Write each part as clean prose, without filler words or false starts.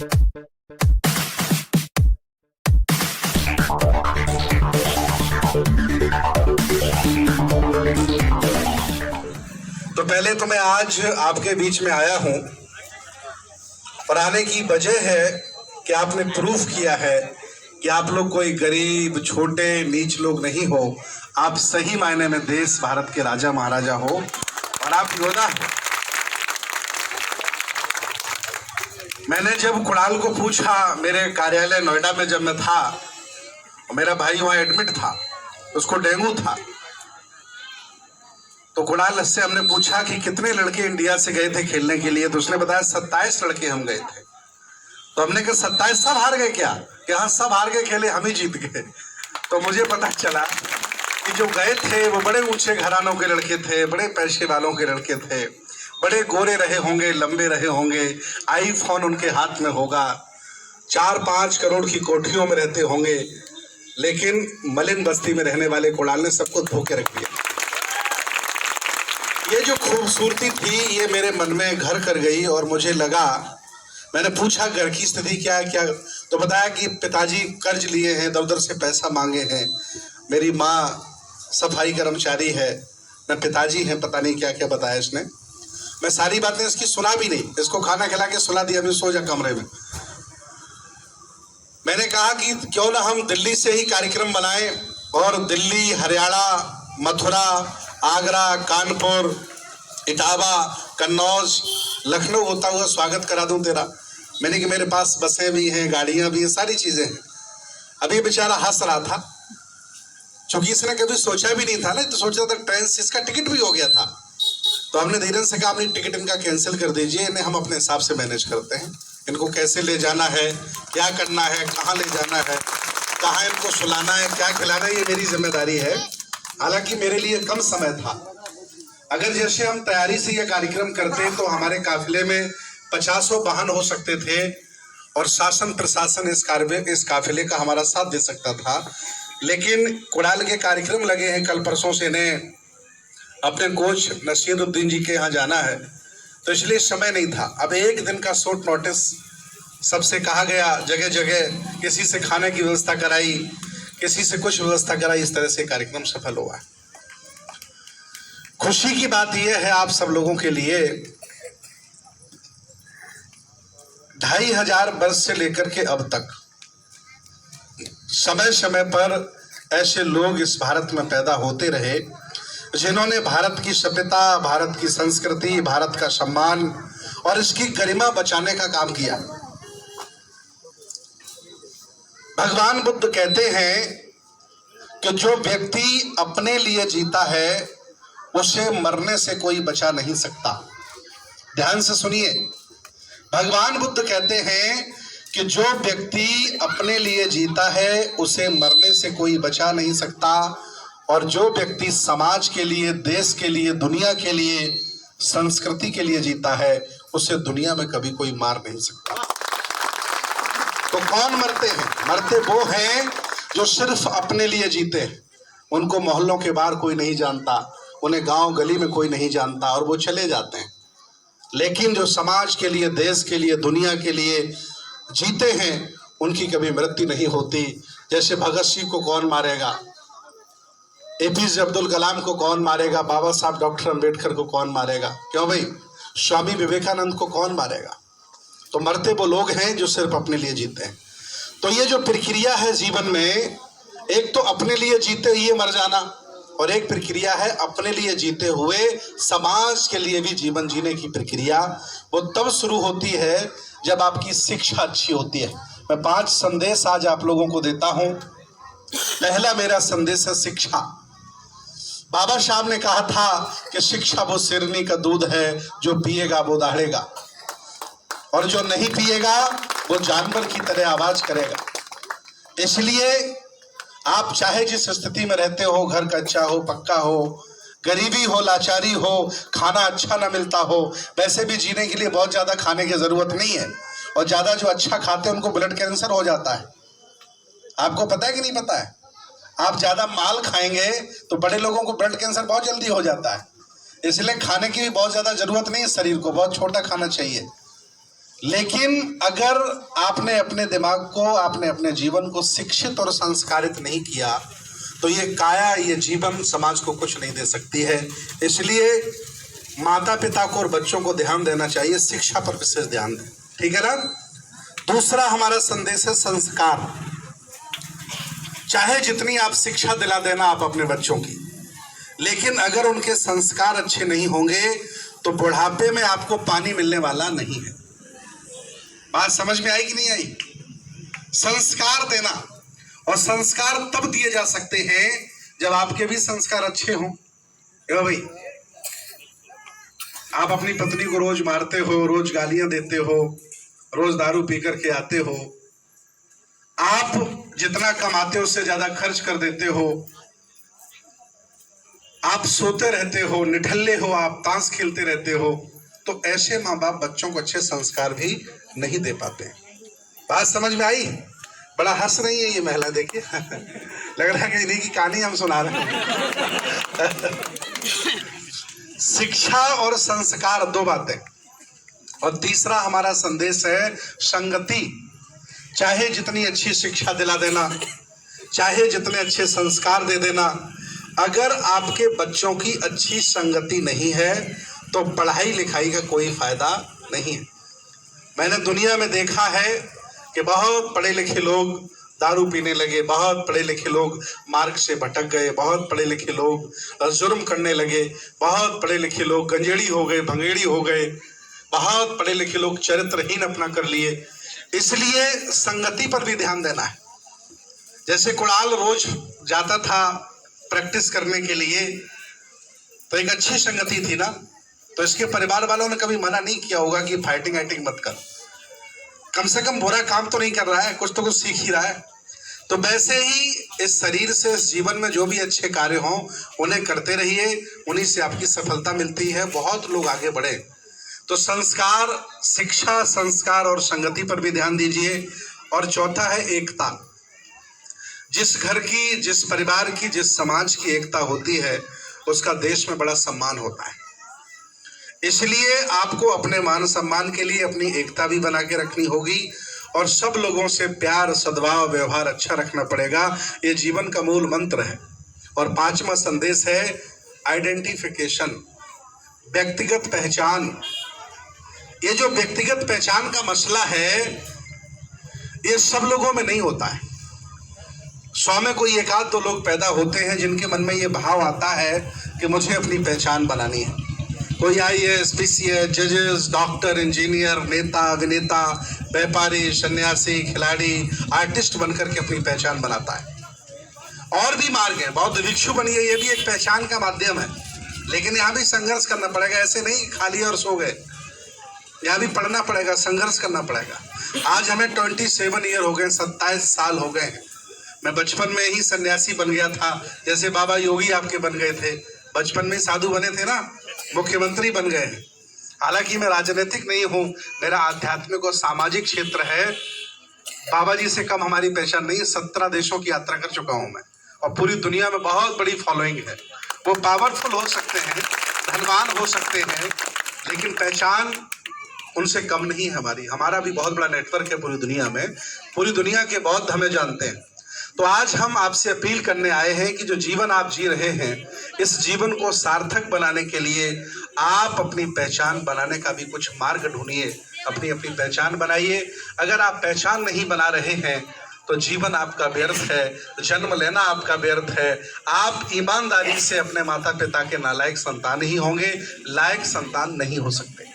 तो पहले तो मैं आज आपके बीच में आया हूं और आने की वजह है कि आपने प्रूफ किया है कि आप लोग कोई गरीब छोटे नीच लोग नहीं हो। आप सही मायने में देश भारत के राजा महाराजा हो और आप योद्धा हो। मैंने जब कुणाल को पूछा, मेरे कार्यालय नोएडा में जब मैं था, मेरा भाई वहां एडमिट था, उसको डेंगू था, तो कुणाल से हमने पूछा कि कितने लड़के इंडिया से गए थे खेलने के लिए, तो उसने बताया 27 लड़के हम गए थे। तो हमने कहा 27 सब हार गए क्या? कि हाँ सब हार गए, खेले हम ही जीत गए। तो मुझे पता चला कि जो गए थे वो बड़े ऊंचे घरानों के लड़के थे, बड़े पैसे वालों के लड़के थे, बड़े गोरे रहे होंगे, लंबे रहे होंगे, आईफोन उनके हाथ में होगा, 4-5 करोड़ की कोठियों में रहते होंगे, लेकिन मलिन बस्ती में रहने वाले कुणाल ने सबको धोके रख दिया। ये जो खूबसूरती थी ये मेरे मन में घर कर गई और मुझे लगा, मैंने पूछा घर की स्थिति क्या है, क्या? तो बताया कि पिताजी कर्ज लिए हैं, दर से पैसा मांगे हैं, मेरी माँ सफाई कर्मचारी है, मैं पिताजी हैं, पता नहीं क्या क्या बताया इसने। मैं सारी बातें इसकी सुना भी नहीं, इसको खाना खिला के सुला दिया, अभी सो जा कमरे में। मैंने कहा कि क्यों ना हम दिल्ली से ही कार्यक्रम बनाएं और दिल्ली, हरियाणा, मथुरा, आगरा, कानपुर, इटावा, कन्नौज, लखनऊ होता हुआ स्वागत करा दूं तेरा। मैंने कि मेरे पास बसें भी हैं, गाड़ियां भी हैं, सारी चीजें हैं। अभी बेचारा हंस रहा था, क्योंकि इसने कभी सोचा भी नहीं था ना, तो सोचा था ट्रेन से इसका टिकट भी हो गया था। तो हमने धीरेन से कहा अपनी टिकट इनका कैंसिल कर दीजिए, इन्हें हम अपने हिसाब से मैनेज करते हैं, इनको कैसे ले जाना है, क्या करना है, कहाँ ले जाना है, कहाँ इनको सुलाना है, क्या खिलाना है, ये मेरी जिम्मेदारी है। हालांकि मेरे लिए कम समय था। अगर जैसे हम तैयारी से यह कार्यक्रम करते तो हमारे काफिले में 50 वाहन हो सकते थे और शासन प्रशासन इस काफिले का हमारा साथ दे सकता था। लेकिन कुणाल के कार्यक्रम लगे हैं, कल परसों से इन्हें अपने कोच नसीरुद्दीन जी के यहाँ जाना है, तो इसलिए समय नहीं था। अब एक दिन का शॉर्ट नोटिस, सबसे कहा गया, जगह जगह किसी से खाने की व्यवस्था कराई, किसी से कुछ व्यवस्था कराई, इस तरह से कार्यक्रम सफल हुआ। खुशी की बात यह है आप सब लोगों के लिए, 2500 वर्ष से लेकर के अब तक समय समय पर ऐसे लोग इस भारत में पैदा होते रहे जिन्होंने भारत की सभ्यता, भारत की संस्कृति, भारत का सम्मान और इसकी गरिमा बचाने का काम किया। भगवान बुद्ध कहते हैं कि जो व्यक्ति अपने लिए जीता है उसे मरने से कोई बचा नहीं सकता। ध्यान से सुनिए, भगवान बुद्ध कहते हैं कि जो व्यक्ति अपने लिए जीता है उसे मरने से कोई बचा नहीं सकता, और जो व्यक्ति समाज के लिए, देश के लिए, दुनिया के लिए, संस्कृति के लिए जीता है उसे दुनिया में कभी कोई मार नहीं सकता। तो कौन मरते हैं? मरते वो हैं जो सिर्फ अपने लिए जीते हैं। उनको मोहल्लों के बाहर कोई नहीं जानता, उन्हें गांव गली में कोई नहीं जानता और वो चले जाते हैं। लेकिन जो समाज के लिए, देश के लिए, दुनिया के लिए जीते हैं उनकी कभी मृत्यु नहीं होती। जैसे भगत सिंह को कौन मारेगा, एपीजे अब्दुल कलाम को कौन मारेगा, बाबा साहब डॉक्टर अंबेडकर को कौन मारेगा? क्यों भाई, स्वामी विवेकानंद को कौन मारेगा? तो मरते वो लोग हैं जो सिर्फ अपने लिए जीते हैं। तो ये जो प्रक्रिया है जीवन में, एक तो अपने लिए जीते हुए मर जाना, और एक प्रक्रिया है अपने लिए जीते हुए समाज के लिए भी जीवन जीने की प्रक्रिया। वो तब शुरू होती है जब आपकी शिक्षा अच्छी होती है। मैं 5 संदेश आज आप लोगों को देता हूं। पहला मेरा संदेश है शिक्षा। बाबा साहब ने कहा था कि शिक्षा वो शेरनी का दूध है, जो पिएगा वो दहाड़ेगा और जो नहीं पिएगा वो जानवर की तरह आवाज करेगा। इसलिए आप चाहे जिस स्थिति में रहते हो, घर कच्चा हो, पक्का हो, गरीबी हो, लाचारी हो, खाना अच्छा ना मिलता हो, वैसे भी जीने के लिए बहुत ज्यादा खाने की जरूरत नहीं है, और ज्यादा जो अच्छा खाते हैं उनको ब्लड कैंसर हो जाता है। आपको पता है कि नहीं पता है? आप ज्यादा माल खाएंगे तो बड़े लोगों को ब्लड कैंसर बहुत जल्दी हो जाता है। इसलिए खाने की भी बहुत ज्यादा जरूरत नहीं है, शरीर को बहुत छोटा खाना चाहिए। लेकिन अगर आपने अपने दिमाग को, आपने अपने जीवन को शिक्षित और संस्कारित नहीं किया तो ये काया, ये जीवन समाज को कुछ नहीं दे सकती है। इसलिए माता पिता को और बच्चों को ध्यान देना चाहिए, शिक्षा पर विशेष ध्यान दें, ठीक है ना। दूसरा हमारा संदेश है संस्कार। चाहे जितनी आप शिक्षा दिला देना आप अपने बच्चों की, लेकिन अगर उनके संस्कार अच्छे नहीं होंगे तो बुढ़ापे में आपको पानी मिलने वाला नहीं है। बात समझ में आई कि नहीं आई? संस्कार देना, और संस्कार तब दिए जा सकते हैं जब आपके भी संस्कार अच्छे हों। भाई, आप अपनी पत्नी को रोज मारते हो, रोज गालियां देते हो, रोज दारू पी करके आते हो, आप जितना कमाते हो उससे ज्यादा खर्च कर देते हो, आप सोते रहते हो, निठल्ले हो, आप ताश खेलते रहते हो, तो ऐसे माँ बाप बच्चों को अच्छे संस्कार भी नहीं दे पाते। बात समझ में आई? बड़ा हंस रही है ये महिला, देखिए लग रहा है कि इन्हीं की कहानी हम सुना रहे हैं। शिक्षा और संस्कार दो बातें। और तीसरा हमारा संदेश है संगति। चाहे जितनी अच्छी शिक्षा दिला देना, चाहे जितने अच्छे संस्कार दे देना, अगर आपके बच्चों की अच्छी संगति नहीं है तो पढ़ाई लिखाई का कोई फायदा नहीं है। मैंने दुनिया में देखा है कि बहुत पढ़े लिखे लोग दारू पीने लगे, बहुत पढ़े लिखे लोग मार्ग से भटक गए, बहुत पढ़े लिखे लोग जुर्म करने लगे, बहुत पढ़े लिखे लोग गंजेड़ी हो गए, भंगेड़ी हो गए, बहुत पढ़े लिखे लोग चरित्रहीन अपना कर लिए। इसलिए संगति पर भी ध्यान देना है। जैसे कुणाल रोज जाता था प्रैक्टिस करने के लिए, तो एक अच्छी संगति थी ना, तो इसके परिवार वालों ने कभी मना नहीं किया होगा कि फाइटिंग आइटिंग मत कर, कम से कम बुरा काम तो नहीं कर रहा है, कुछ तो कुछ सीख ही रहा है। तो वैसे ही इस शरीर से, इस जीवन में जो भी अच्छे कार्य हों उन्हें करते रहिए, उन्हीं से आपकी सफलता मिलती है, बहुत लोग आगे बढ़े। तो संस्कार, शिक्षा, संस्कार और संगति पर भी ध्यान दीजिए। और चौथा है एकता। जिस घर की, जिस परिवार की, जिस समाज की एकता होती है उसका देश में बड़ा सम्मान होता है। इसलिए आपको अपने मान सम्मान के लिए अपनी एकता भी बना के रखनी होगी और सब लोगों से प्यार, सद्भाव, व्यवहार अच्छा रखना पड़ेगा। ये जीवन का मूल मंत्र है। और पांचवा संदेश है आइडेंटिफिकेशन, व्यक्तिगत पहचान। ये जो व्यक्तिगत पहचान का मसला है ये सब लोगों में नहीं होता है। 100 में कोई एक आध दो लोग पैदा होते हैं जिनके मन में ये भाव आता है कि मुझे अपनी पहचान बनानी है। कोई IAS, PCS, जजेस, डॉक्टर, इंजीनियर, नेता, अभिनेता, व्यापारी, सन्यासी, खिलाड़ी, आर्टिस्ट बनकर के अपनी पहचान बनाता है। और भी मार्ग हैं, बौद्ध भिक्षु बनिए, ये भी एक पहचान का माध्यम है। लेकिन यहाँ भी संघर्ष करना पड़ेगा, ऐसे नहीं खाली और सो गए। यहाँ भी पढ़ना पड़ेगा, संघर्ष करना पड़ेगा। आज हमें 27 ईयर हो गए, 27 साल हो गए हैं। मैं बचपन में ही सन्यासी बन गया था, जैसे बाबा योगी आपके बन गए थे, बचपन में साधु बने थे ना, मुख्यमंत्री बन गए। हालांकि मैं राजनीतिक नहीं हूँ, मेरा आध्यात्मिक और सामाजिक क्षेत्र है। बाबा जी से कम हमारी पहचान नहीं है। 17 देशों की यात्रा कर चुका हूँ मैं, और पूरी दुनिया में बहुत बड़ी फॉलोइंग है। वो पावरफुल हो सकते हैं, धनवान हो सकते हैं, लेकिन पहचान उनसे कम नहीं है हमारी। हमारा भी बहुत बड़ा नेटवर्क है पूरी दुनिया में, पूरी दुनिया के बौद्ध हमें जानते हैं। तो आज हम आपसे अपील करने आए हैं कि जो जीवन आप जी रहे हैं, इस जीवन को सार्थक बनाने के लिए आप अपनी पहचान बनाने का भी कुछ मार्ग ढूंढिए। अपनी अपनी पहचान बनाइए। अगर आप पहचान नहीं बना रहे हैं तो जीवन आपका व्यर्थ है, जन्म लेना आपका व्यर्थ है। आप ईमानदारी से अपने माता पिता के नालायक संतान ही होंगे, लायक संतान नहीं हो सकते।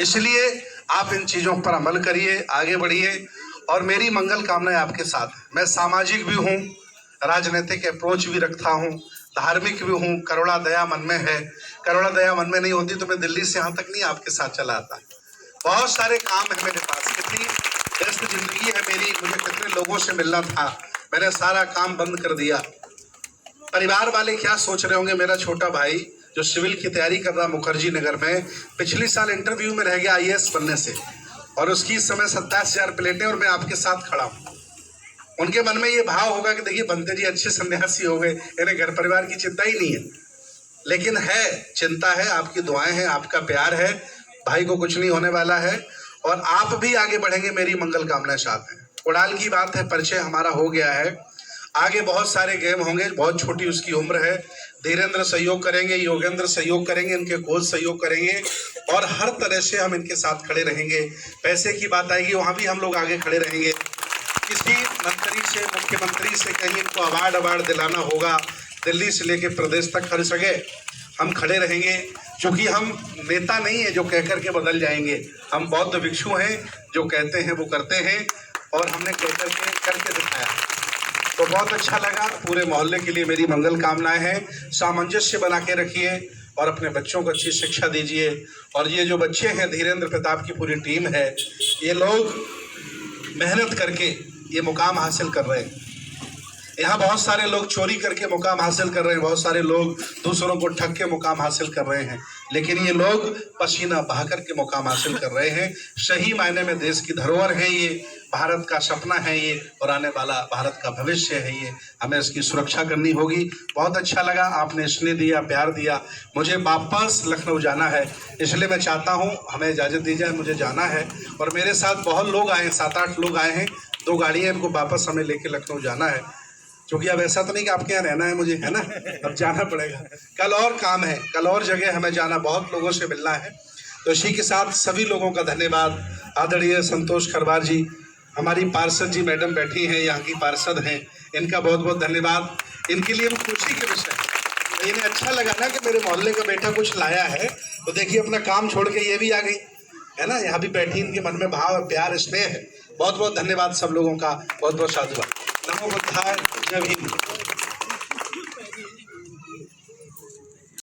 इसलिए आप इन चीज़ों पर अमल करिए, आगे बढ़िए, और मेरी मंगल कामनाएं आपके साथ है। मैं सामाजिक भी हूँ, राजनीतिक अप्रोच भी रखता हूँ, धार्मिक भी हूँ। करुणा दया मन में है। करुणा दया मन में नहीं होती तो मैं दिल्ली से यहाँ तक नहीं आपके साथ चला आता। बहुत सारे काम है मेरे पास, कितनी व्यस्त जिंदगी है मेरी, मुझे कितने लोगों से मिलना था, मैंने सारा काम बंद कर दिया। परिवार वाले क्या सोच रहे होंगे, मेरा छोटा भाई जो सिविल की तैयारी कर रहा मुखर्जी नगर में, पिछले साल इंटरव्यू में रह गया IAS बनने से, और उसकी इस समय 27,000 प्लेटें, और मैं आपके साथ खड़ा हूँ। उनके मन में ये भाव होगा कि देखिए बनते जी अच्छे सन्यासी हो गए, इन्हें घर परिवार की चिंता ही नहीं है। लेकिन है, चिंता है, आपकी दुआएं हैं, आपका प्यार है। भाई को कुछ नहीं होने वाला है, और आप भी आगे बढ़ेंगे, मेरी मंगल कामना साथ है। उड़ाल की बात है, परिचय हमारा हो गया है, आगे बहुत सारे गेम होंगे, बहुत छोटी उसकी उम्र है। धीरेन्द्र सहयोग करेंगे, योगेंद्र सहयोग करेंगे, इनके कोच सहयोग करेंगे और हर तरह से हम इनके साथ खड़े रहेंगे। पैसे की बात आएगी वहाँ भी हम लोग आगे खड़े रहेंगे। किसी मंत्री से, मुख्यमंत्री से कहीं इनको अवार्ड दिलाना होगा, दिल्ली से लेके प्रदेश तक हर जगह हम खड़े रहेंगे, क्योंकि हम नेता नहीं है जो कह करके बदल जाएंगे। हम बौद्ध भिक्षु हैं, जो कहते हैं वो करते हैं और हमने कह करके करके दिखाया। तो बहुत अच्छा लगा। पूरे मोहल्ले के लिए मेरी मंगल कामनाएं हैं। सामंजस्य बना के रखिए और अपने बच्चों को अच्छी शिक्षा दीजिए। और ये जो बच्चे हैं, धीरेन्द्र प्रताप की पूरी टीम है, ये लोग मेहनत करके ये मुकाम हासिल कर रहे हैं। यहाँ बहुत सारे लोग चोरी करके मुकाम हासिल कर रहे हैं, बहुत सारे लोग दूसरों को ठग के मुकाम हासिल कर रहे हैं, लेकिन ये लोग पसीना बहा करके मुकाम हासिल कर रहे हैं। सही मायने में देश की धरोहर है ये, भारत का सपना है ये और आने वाला भारत का भविष्य है ये। हमें इसकी सुरक्षा करनी होगी। बहुत अच्छा लगा, आपने स्नेह दिया, प्यार दिया। मुझे वापस लखनऊ जाना है, इसलिए मैं चाहता हूँ हमें इजाज़त दी जाए, मुझे जाना है। और मेरे साथ बहुत लोग आए हैं, 7-8 लोग आए हैं, 2 गाड़ियाँ, इनको वापस हमें लेके लखनऊ जाना है। क्योंकि अब ऐसा तो नहीं कि आपके यहाँ रहना है मुझे, है ना, अब जाना पड़ेगा। कल और काम है, कल और जगह हमें जाना, बहुत लोगों से मिलना है। तो इसी के साथ सभी लोगों का धन्यवाद। आदरणीय संतोष खरवार जी, हमारी पार्षद जी मैडम बैठी हैं, यहाँ की पार्षद हैं, इनका बहुत बहुत धन्यवाद। इनके लिए हम खुशी के विषय, तो इन्हें अच्छा लगा ना कि मेरे मोहल्ले का बेटा कुछ लाया है, तो देखिए अपना काम छोड़ के ये भी आ गई, है ना, यहाँ भी बैठी। इनके मन में भाव, प्यार, स्नेह है। बहुत बहुत धन्यवाद सब लोगों का, बहुत बहुत साधुवाद। नमो बुद्धाय, जय हिंद।